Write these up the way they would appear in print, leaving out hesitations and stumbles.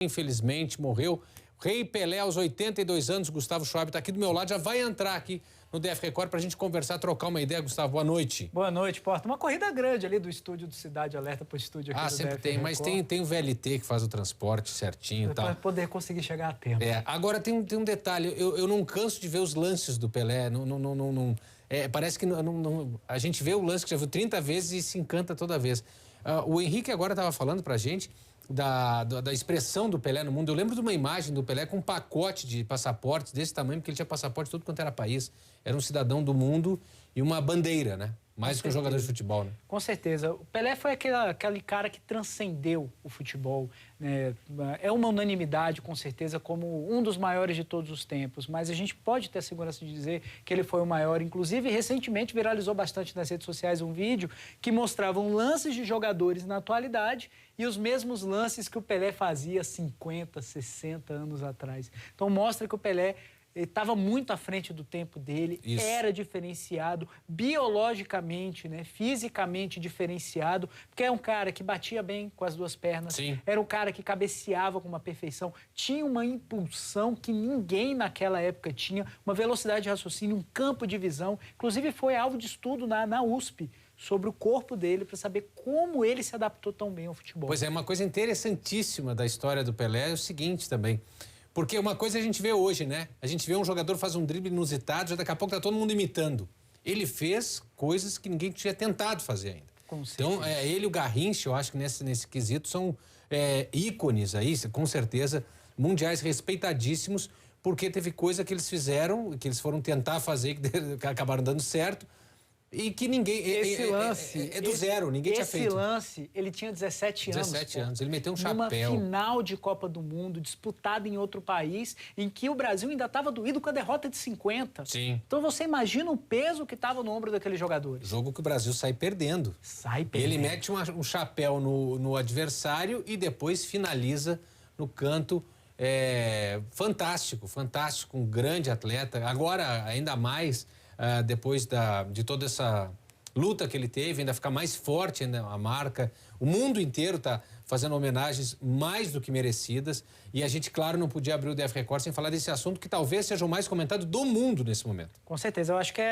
Infelizmente, morreu. Rei Pelé, aos 82 anos, Gustavo Schwab está aqui do meu lado, já vai entrar aqui no DF Record para a gente conversar, trocar uma ideia. Gustavo, boa noite. Boa noite, Porta. Uma corrida grande ali do estúdio do Cidade Alerta para o estúdio aqui do sempre DF tem, Record. mas tem o VLT que faz o transporte certinho e tal. Para poder conseguir chegar a tempo. Agora tem um detalhe, eu não canso de ver os lances do Pelé, parece que a gente vê o lance que já viu 30 vezes e se encanta toda vez. O Henrique agora estava falando pra gente da expressão do Pelé no mundo. Eu lembro de uma imagem do Pelé com um pacote de passaportes desse tamanho, porque ele tinha passaporte todo quanto era país. Era um cidadão do mundo e uma bandeira, né? Mais do que um jogador de futebol, né? Com certeza. O Pelé foi aquele cara que transcendeu o futebol, né? É uma unanimidade, com certeza, como um dos maiores de todos os tempos. Mas a gente pode ter a segurança de dizer que ele foi o maior. Inclusive, recentemente viralizou bastante nas redes sociais um vídeo que mostrava lances de jogadores na atualidade e os mesmos lances que o Pelé fazia 50, 60 anos atrás. Então mostra que o Pelé estava muito à frente do tempo dele, era diferenciado, biologicamente, né, fisicamente diferenciado, porque é um cara que batia bem com as duas pernas, era um cara que cabeceava com uma perfeição, tinha uma impulsão que ninguém naquela época tinha, uma velocidade de raciocínio, um campo de visão, inclusive foi alvo de estudo na USP, sobre o corpo dele, para saber como ele se adaptou tão bem ao futebol. Pois é, uma coisa interessantíssima da história do Pelé é o seguinte também. Porque uma coisa a gente vê hoje, né? A gente vê um jogador faz um drible inusitado, já daqui a pouco tá todo mundo imitando. Ele fez coisas que ninguém tinha tentado fazer ainda. Então, ele e o Garrincha, eu acho que nesse quesito são ícones aí, com certeza, mundiais respeitadíssimos, porque teve coisa que eles fizeram, que eles foram tentar fazer, que acabaram dando certo, e que ninguém... Esse lance... do zero, ninguém tinha feito. Esse lance, ele tinha 17 anos. 17 anos, ele meteu um chapéu. Numa final de Copa do Mundo, disputada em outro país, em que o Brasil ainda estava doído com a derrota de 50. Sim. Então você imagina o peso que estava no ombro daqueles jogadores. Jogo que o Brasil sai perdendo. Sai perdendo. Ele mete um chapéu no adversário e depois finaliza no canto. Fantástico, fantástico, um grande atleta. Agora, ainda mais... depois de toda essa luta que ele teve, ainda ficar mais forte ainda a marca. O mundo inteiro está fazendo homenagens mais do que merecidas. E a gente, claro, não podia abrir o DF Record sem falar desse assunto que talvez seja o mais comentado do mundo nesse momento. Com certeza. Eu acho que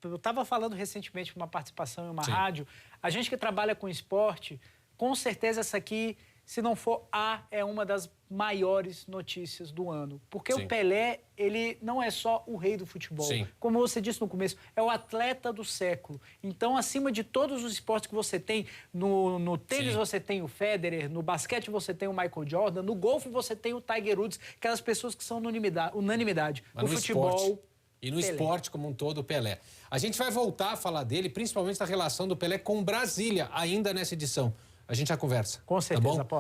eu estava falando recentemente numa participação em uma rádio. A gente que trabalha com esporte, com certeza essa aqui, se não for é uma das maiores notícias do ano. Porque o Pelé, ele não é só o rei do futebol. Como você disse no começo, é o atleta do século. Então, acima de todos os esportes que você tem, no tênis você tem o Federer, no basquete você tem o Michael Jordan, no golfe você tem o Tiger Woods, aquelas pessoas que são unanimidade. Mas no futebol... Esporte. E no esporte como um todo, o Pelé. A gente vai voltar a falar dele, principalmente da relação do Pelé com Brasília, ainda nessa edição. A gente já conversa. Com certeza, tá bom? Porta.